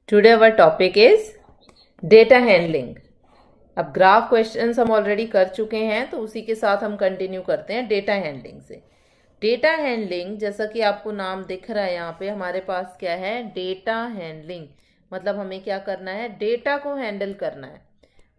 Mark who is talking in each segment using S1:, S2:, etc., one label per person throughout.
S1: Today our topic is data handling. अब graph questions हम already कर चुके हैं तो उसी के साथ हम कंटिन्यू करते हैं डेटा हैंडलिंग से। डेटा हैंडलिंग जैसा कि आपको नाम दिख रहा है यहाँ पे हमारे पास क्या है, डेटा हैंडलिंग। मतलब हमें क्या करना है, डेटा को हैंडल करना है।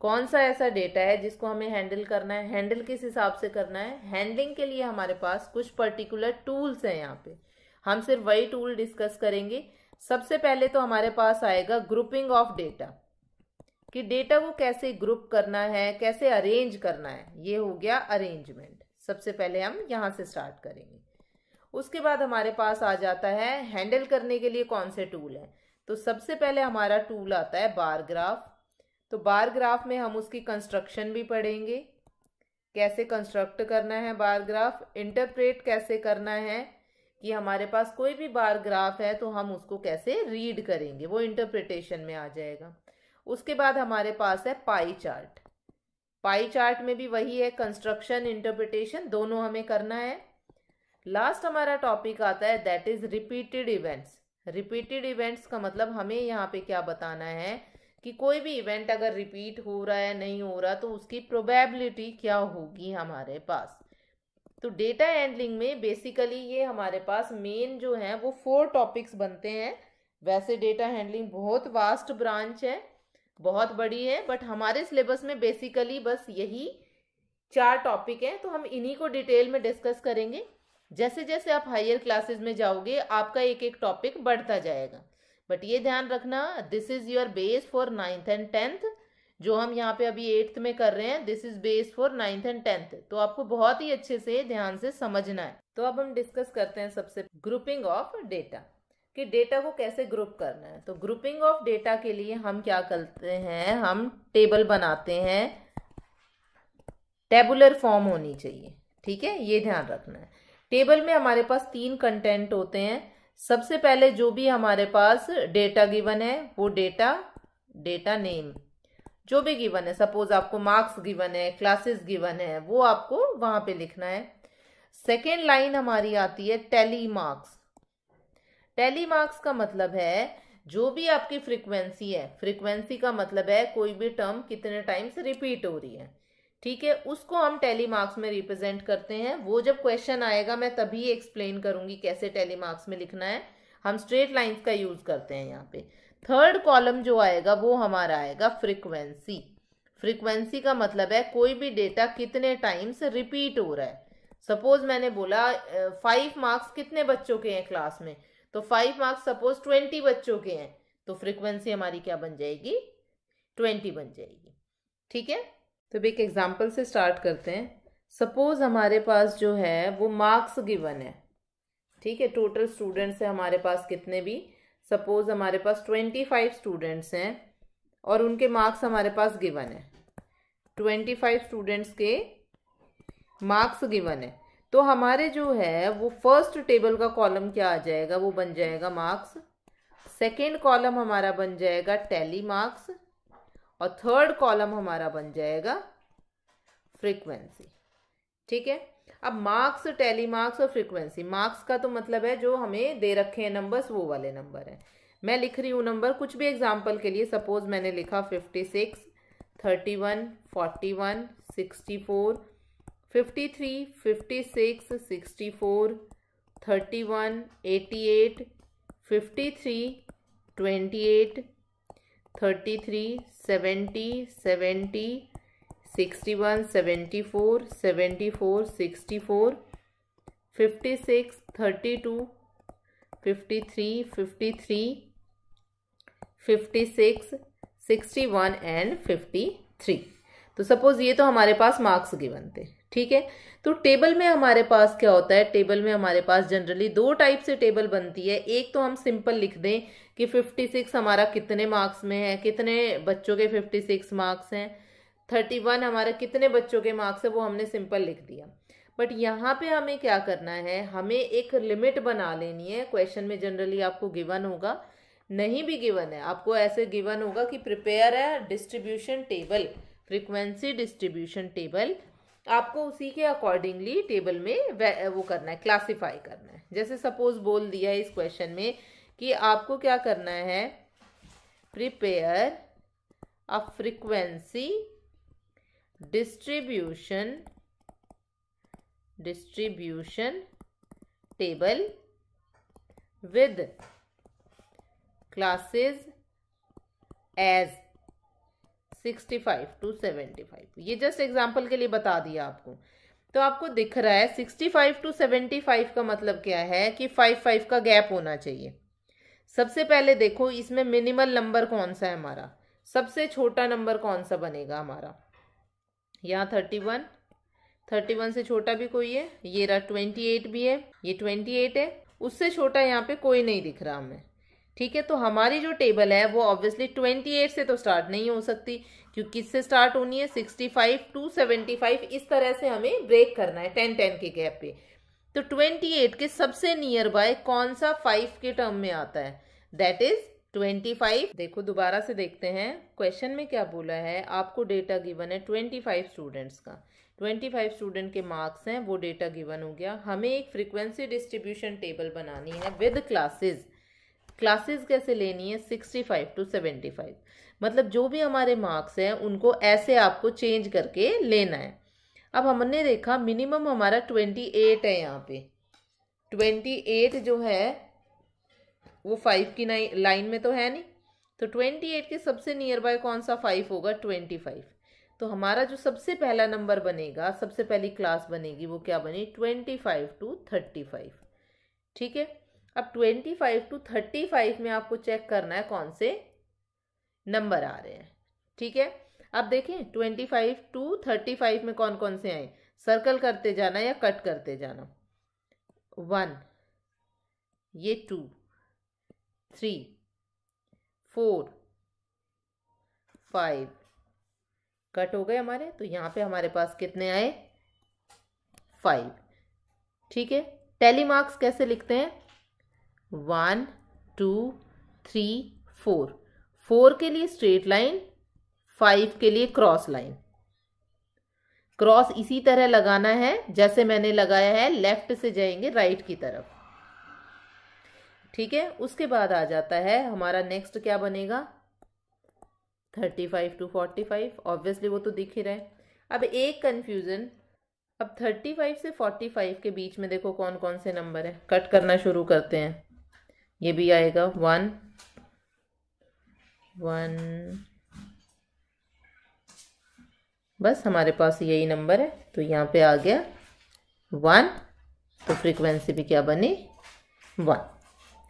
S1: कौन सा ऐसा डेटा है जिसको हमें हैंडल करना है, हैंडल किस हिसाब से करना है। हैंडलिंग के लिए हमारे पास कुछ पर्टिकुलर टूल्स हैं। यहाँ पे हम सिर्फ वही टूल डिस्कस करेंगे। सबसे पहले तो हमारे पास आएगा ग्रुपिंग ऑफ डेटा, कि डेटा को कैसे ग्रुप करना है, कैसे अरेंज करना है। ये हो गया अरेंजमेंट। सबसे पहले हम यहाँ से स्टार्ट करेंगे। उसके बाद हमारे पास आ जाता है हैंडल करने के लिए कौन से टूल हैं। तो सबसे पहले हमारा टूल आता है बार ग्राफ। तो बार ग्राफ में हम उसकी कंस्ट्रक्शन भी पढ़ेंगे, कैसे कंस्ट्रक्ट करना है बार ग्राफ, इंटरप्रेट कैसे करना है, कि हमारे पास कोई भी बार ग्राफ है तो हम उसको कैसे रीड करेंगे, वो इंटरप्रिटेशन में आ जाएगा। उसके बाद हमारे पास है पाई चार्ट। पाई चार्ट में भी वही है, कंस्ट्रक्शन इंटरप्रिटेशन दोनों हमें करना है। लास्ट हमारा टॉपिक आता है that is repeated events. Repeated events का मतलब हमें यहाँ पे क्या बताना है कि कोई भी इवेंट अगर रिपीट हो रहा है नहीं हो रहा तो उसकी प्रोबेबिलिटी क्या होगी हमारे पास। तो डेटा हैंडलिंग में बेसिकली ये हमारे पास मेन जो है वो 4 टॉपिक्स बनते हैं। वैसे डेटा हैंडलिंग बहुत वास्ट ब्रांच है, बहुत बड़ी है, बट हमारे सिलेबस में बेसिकली बस यही 4 टॉपिक हैं। तो हम इन्हीं को डिटेल में डिस्कस करेंगे। जैसे जैसे आप हायर क्लासेस में जाओगे आपका एक एक टॉपिक बढ़ता जाएगा। बट ये ध्यान रखना, this is your base for 9th and 10th। जो हम यहाँ पे अभी 8th में कर रहे हैं, this is base for 9th and 10th। तो आपको बहुत ही अच्छे से ध्यान से समझना है। तो अब हम डिस्कस करते हैं सबसे ग्रुपिंग ऑफ डेटा, कि डेटा को कैसे ग्रुप करना है। तो ग्रुपिंग ऑफ डेटा के लिए हम क्या करते हैं, हम टेबल बनाते हैं। टेबुलर फॉर्म होनी चाहिए, ठीक है, ये ध्यान रखना है। टेबल में हमारे पास 3 कंटेंट होते हैं। सबसे पहले जो भी हमारे पास डेटा गिवन है वो डेटा नेम जो भी गिवन है, सपोज आपको मार्क्स गिवन है, क्लासेस गिवन है, वो आपको वहां पे लिखना है। सेकेंड लाइन हमारी आती है टैली मार्क्स। टैली मार्क्स का मतलब है जो भी आपकी फ्रीक्वेंसी है, फ्रीक्वेंसी का मतलब है कोई भी टर्म कितने टाइम्स रिपीट हो रही है, ठीक है, उसको हम टैली मार्क्स में रिप्रेजेंट करते हैं। वो जब क्वेश्चन आएगा मैं तभी एक्सप्लेन करूंगी कैसे टैली मार्क्स में लिखना है। हम स्ट्रेट लाइंस का यूज करते हैं यहाँ पे। थर्ड कॉलम जो आएगा वो हमारा आएगा फ्रीक्वेंसी। फ्रीक्वेंसी का मतलब है कोई भी डेटा कितने टाइम्स रिपीट हो रहा है। सपोज मैंने बोला 5 मार्क्स कितने बच्चों के हैं क्लास में, तो 5 मार्क्स सपोज 20 बच्चों के हैं, तो फ्रीक्वेंसी हमारी क्या बन जाएगी, 20 बन जाएगी, ठीक है। तो एक एग्जाम्पल से स्टार्ट करते हैं। सपोज हमारे पास जो है वो मार्क्स गिवन है, ठीक है, टोटल स्टूडेंट्स है हमारे पास कितने भी, सपोज हमारे पास 25 स्टूडेंट्स हैं और उनके मार्क्स हमारे पास गिवन है। 25 स्टूडेंट्स के मार्क्स गिवन है, तो हमारे जो है वो फर्स्ट टेबल का कॉलम क्या आ जाएगा, वो बन जाएगा मार्क्स। सेकेंड कॉलम हमारा बन जाएगा टैली मार्क्स और थर्ड कॉलम हमारा बन जाएगा फ्रीक्वेंसी, ठीक है। अब मार्क्स, टैली मार्क्स और फ्रीक्वेंसी, मार्क्स का तो मतलब है जो हमें दे रखे हैं नंबर्स, वो वाले नंबर है। मैं लिख रही हूँ नंबर कुछ भी एग्जांपल के लिए। सपोज मैंने लिखा 56, 31, 41, 64, 53, 56, 64, 31, 88, 53, 28, 33, 70, 70, 61, 74, 74, 64, 56, 32, 53, 53, 56, 61 एंड 53। तो सपोज ये तो हमारे पास मार्क्स गिवन थे, ठीक है। तो टेबल में हमारे पास क्या होता है, टेबल में हमारे पास जनरली 2 टाइप से टेबल बनती है। एक तो हम सिंपल लिख दें कि 56 हमारा कितने मार्क्स में है, कितने बच्चों के 56 मार्क्स हैं। 31 हमारे कितने बच्चों के मार्क्स है, वो हमने सिंपल लिख दिया। बट यहाँ पे हमें क्या करना है, हमें एक लिमिट बना लेनी है। क्वेश्चन में जनरली आपको गिवन होगा, नहीं भी गिवन है आपको ऐसे गिवन होगा कि प्रिपेयर है distribution table, frequency distribution table. आपको उसी के अकॉर्डिंगली टेबल में वो करना है, क्लासिफाई करना है। जैसे सपोज बोल दिया है इस क्वेश्चन में कि आपको क्या करना है, prepare a frequency distribution table with classes as 65 to 75। ये जस्ट एग्जाम्पल के लिए बता दिया आपको। तो आपको दिख रहा है 65 to 75 का मतलब क्या है कि 5 का गैप होना चाहिए। सबसे पहले देखो इसमें मिनिमल नंबर कौन सा है हमारा, सबसे छोटा नंबर कौन सा बनेगा हमारा, यहाँ 31 से छोटा भी कोई है, ये रहा 28 भी है, ये 28 है, उससे छोटा यहाँ पे कोई नहीं दिख रहा हमें। ठीक है, तो हमारी जो टेबल है वो ऑब्वियसली 28 से तो स्टार्ट नहीं हो सकती, क्योंकि किससे स्टार्ट होनी है, 65 to 75। इस तरह से हमें ब्रेक करना है 10 के गैप पे। तो 28 के सबसे नियर बाय कौन सा 5 के टर्म में आता है, दैट इज 25। देखो दोबारा से देखते हैं क्वेश्चन में क्या बोला है। आपको डेटा गिवन है 25 स्टूडेंट्स का, 25 स्टूडेंट के मार्क्स हैं, वो डेटा गिवन हो गया। हमें एक फ्रीक्वेंसी डिस्ट्रीब्यूशन टेबल बनानी है विद क्लासेस। क्लासेस कैसे लेनी है, 65 to 75। मतलब जो भी हमारे मार्क्स हैं उनको ऐसे आपको चेंज करके लेना है। अब हमने देखा मिनिमम हमारा 28 है, यहाँ पे 28 जो है वो 5 की लाइन में तो है नहीं, तो 28 के सबसे नियर बाय कौन सा 5 होगा, 25। तो हमारा जो सबसे पहला नंबर बनेगा, सबसे पहली क्लास बनेगी, वो क्या बनी, 25 to 35। ठीक है, अब 25 to 35 में आपको चेक करना है कौन से नंबर आ रहे हैं। ठीक है, अब देखें 25 to 35 में कौन कौन से आए, सर्कल करते जाना या कट करते जाना। 1, ये 2, 3, 4, 5 कट हो गए हमारे। तो यहाँ पे हमारे पास कितने आए, 5। ठीक है, टैली मार्क्स कैसे लिखते हैं, 1 2 3 4। 4 के लिए स्ट्रेट लाइन, 5 के लिए क्रॉस लाइन। क्रॉस इसी तरह लगाना है जैसे मैंने लगाया है, लेफ्ट से जाएंगे राइट की तरफ। ठीक है, उसके बाद आ जाता है हमारा नेक्स्ट क्या बनेगा, 35 to 45। ऑब्वियसली वो तो दिख ही रहा है। अब एक कंफ्यूजन, अब 35 से 45 के बीच में देखो कौन कौन से नंबर है, कट करना शुरू करते हैं। ये भी आएगा 1 1, बस हमारे पास यही नंबर है, तो यहाँ पे आ गया 1, तो फ्रीक्वेंसी भी क्या बनी, 1।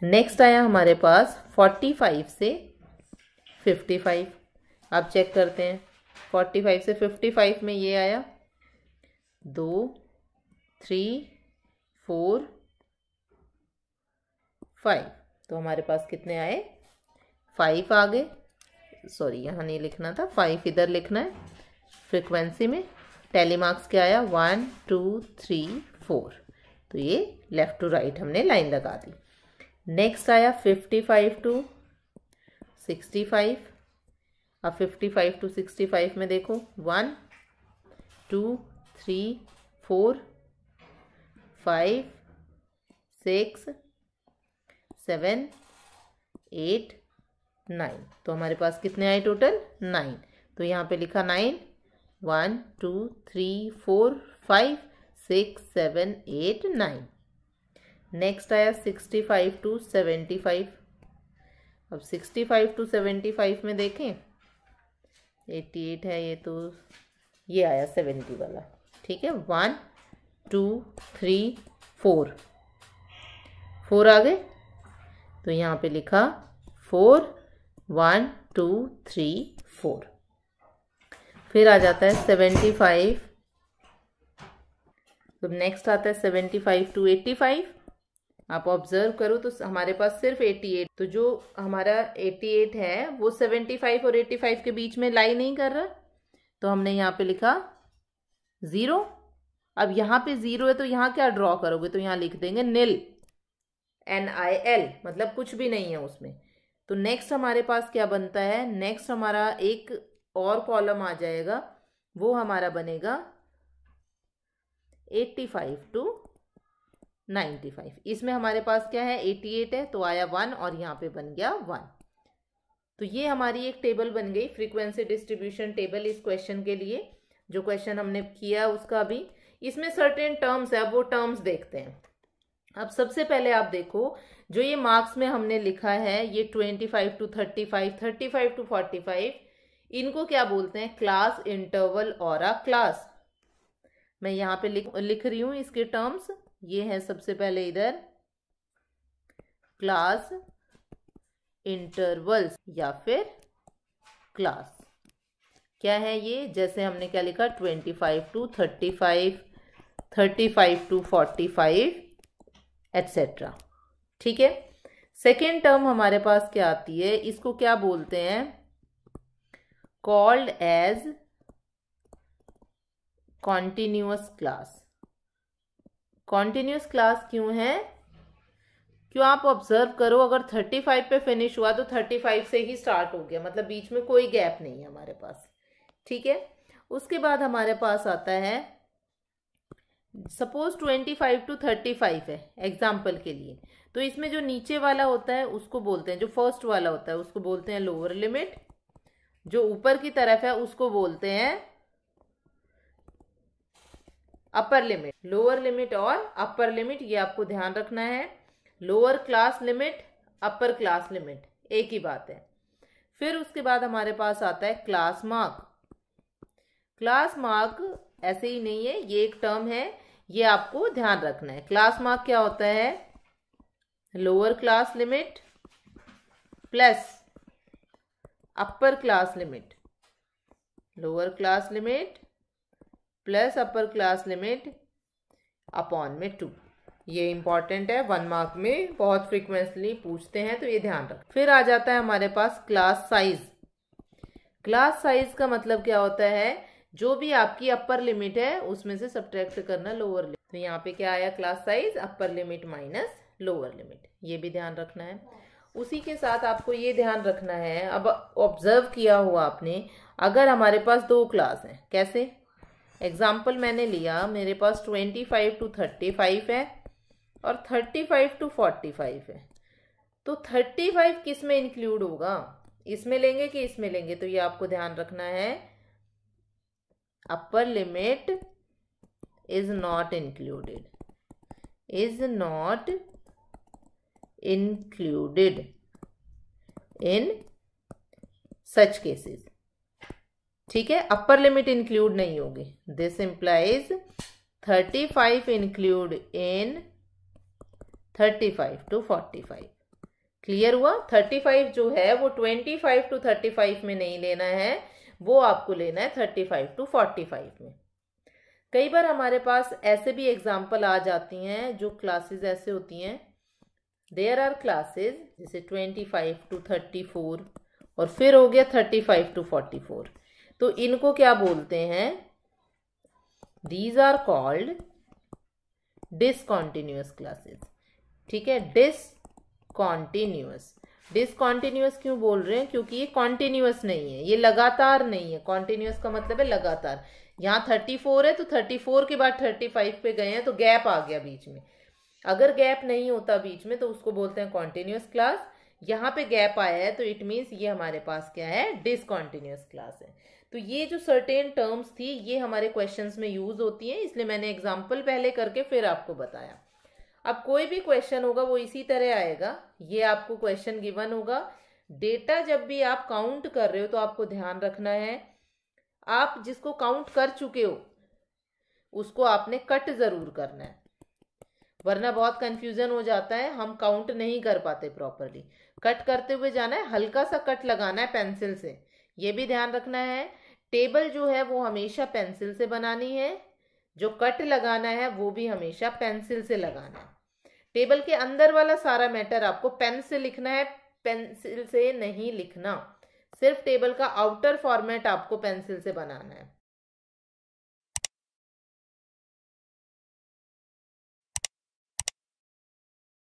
S1: नेक्स्ट आया हमारे पास 45 से 55। अब चेक करते हैं 45 से 55 में ये आया 2 3 4 5। तो हमारे पास कितने आए, 5 आ गए। सॉरी यहाँ नहीं लिखना था, 5 इधर लिखना है। फ्रीक्वेंसी में टैली मार्क्स क्या आया, 1 2 3 4। तो ये लेफ्ट टू राइट हमने लाइन लगा दी। नेक्स्ट आया 55 to 65। अब 55 to 65 में देखो 1 2 3 4 5 6 7 8 9। तो हमारे पास कितने आए टोटल, 9। तो यहाँ पे लिखा 9, 1 2 3 4 5 6 7 8 9। नेक्स्ट आया 65 to 75। अब 65 to 75 में देखें 88 है ये, तो ये आया 70 वाला। ठीक है, 1 2 3 4 आ गए। तो यहाँ पे लिखा 4 1 2 3 4। फिर आ जाता है 75। तो नेक्स्ट आता है 75 to 85। आप ऑब्जर्व करो तो हमारे पास सिर्फ 88, तो जो हमारा 88 है वो 75 और 85 के बीच में लाई नहीं कर रहा, तो हमने यहाँ पे लिखा 0। अब यहाँ पे 0 है तो यहाँ क्या ड्रॉ करोगे, तो यहाँ लिख देंगे NIL, NIL, मतलब कुछ भी नहीं है उसमें। तो नेक्स्ट हमारे पास क्या बनता है, नेक्स्ट हमारा एक और कॉलम आ जाएगा, वो हमारा बनेगा 85 to 95। इसमें हमारे पास क्या है, 88 है तो आया 1 और यहाँ पे बन गया 1। तो ये हमारी एक टेबल बन गई, फ्रीक्वेंसी डिस्ट्रीब्यूशन टेबल इस क्वेश्चन के लिए, जो क्वेश्चन हमने किया उसका भी। इसमें सर्टेन टर्म्स है, अब वो टर्म्स देखते हैं। अब सबसे पहले आप देखो, जो ये मार्क्स में हमने लिखा है, ये 25 to 35, 35 to 45, इनको क्या बोलते हैं? क्लास इंटरवल और अ क्लास। मैं यहाँ पे लिख रही हूँ इसके टर्म्स। ये है सबसे पहले इधर क्लास इंटरवल्स या फिर क्लास। क्या है ये? जैसे हमने क्या लिखा, 25 to 35, 35 to 45 एटसेट्रा। ठीक है। सेकेंड टर्म हमारे पास क्या आती है, इसको क्या बोलते हैं? Called as continuous class. Continuous class क्यों है? क्यों, आप ऑब्जर्व करो, अगर 35 पे फिनिश हुआ तो 35 से ही स्टार्ट हो गया, मतलब बीच में कोई गैप नहीं है हमारे पास। ठीक है। उसके बाद हमारे पास आता है, सपोज 25 to 35 है एग्जाम्पल के लिए, तो इसमें जो नीचे वाला होता है उसको बोलते हैं, जो फर्स्ट वाला होता है उसको बोलते हैं लोअर लिमिट, जो ऊपर की तरफ है उसको बोलते हैं अपर लिमिट। लोअर लिमिट और अपर लिमिट, ये आपको ध्यान रखना है। Lower class limit, upper class limit, एक ही बात है। फिर उसके बाद हमारे पास आता है क्लास मार्क। क्लास मार्क ऐसे ही नहीं है, ये एक टर्म है, ये आपको ध्यान रखना है। क्लास मार्क क्या होता है? Lower class limit plus upper class limit, lower class limit plus upper class limit upon में 2। ये इंपॉर्टेंट है, 1 मार्क में बहुत फ्रीक्वेंटली पूछते हैं, तो ये ध्यान रख। फिर आ जाता है हमारे पास क्लास साइज। क्लास साइज का मतलब क्या होता है? जो भी आपकी अपर लिमिट है उसमें से सब्ट्रैक्ट करना लोअर लिमिट। तो यहाँ पे क्या आया? Class size upper limit minus lower limit, ये भी ध्यान रखना है। उसी के साथ आपको ये ध्यान रखना है, अब ऑब्जर्व किया हुआ आपने, अगर हमारे पास 2 क्लास हैं, कैसे? एग्जाम्पल मैंने लिया, मेरे पास 25 to 35 है और 35 to 45 है, तो 35 किस में इंक्लूड होगा? इसमें लेंगे कि इसमें लेंगे? तो ये आपको ध्यान रखना है, upper limit is not included, is not included in such cases. ठीक है, अपर लिमिट इंक्लूड नहीं होगी। This implies 35 include in 35 to 45। Clear हुआ? 35 जो है वो 25 to 35 में नहीं लेना है, वो आपको लेना है 35 to 45 में। कई बार हमारे पास ऐसे भी एग्जाम्पल आ जाती हैं, जो क्लासेस ऐसे होती हैं, देयर आर क्लासेस जैसे 25 to 34 और फिर हो गया 35 to 44, तो इनको क्या बोलते हैं? These are called discontinuous classes. ठीक है, डिसकॉन्टिन्यूअस। डिसकॉन्टिन्यूअस क्यों बोल रहे हैं? क्योंकि ये कॉन्टिन्यूअस नहीं है, ये लगातार नहीं है। कॉन्टिन्यूअस का मतलब है लगातार। यहाँ 34 है तो 34 के बाद 35 पे गए हैं, तो गैप आ गया बीच में। अगर गैप नहीं होता बीच में तो उसको बोलते हैं कॉन्टिन्यूअस क्लास। यहाँ पे गैप आया है तो इट मीन्स ये हमारे पास क्या है? डिसकॉन्टिन्यूअस क्लास है। तो ये जो सर्टेन टर्म्स थी ये हमारे क्वेश्चंस में यूज होती हैं, इसलिए मैंने एग्जाम्पल पहले करके फिर आपको बताया। अब कोई भी क्वेश्चन होगा वो इसी तरह आएगा। ये आपको क्वेश्चन गिवन होगा। डेटा जब भी आप काउंट कर रहे हो तो आपको ध्यान रखना है, आप जिसको काउंट कर चुके हो उसको आपने कट जरूर करना है, वरना बहुत कंफ्यूजन हो जाता है, हम काउंट नहीं कर पाते प्रॉपरली। कट करते हुए जाना है, हल्का सा कट लगाना है पेंसिल से, ये भी ध्यान रखना है। टेबल जो है वो हमेशा पेंसिल से बनानी है, जो कट लगाना है वो भी हमेशा पेंसिल से लगाना है। टेबल के अंदर वाला सारा मैटर आपको पेन से लिखना है, पेंसिल से नहीं लिखना। सिर्फ टेबल का आउटर फॉर्मेट आपको पेंसिल से बनाना है।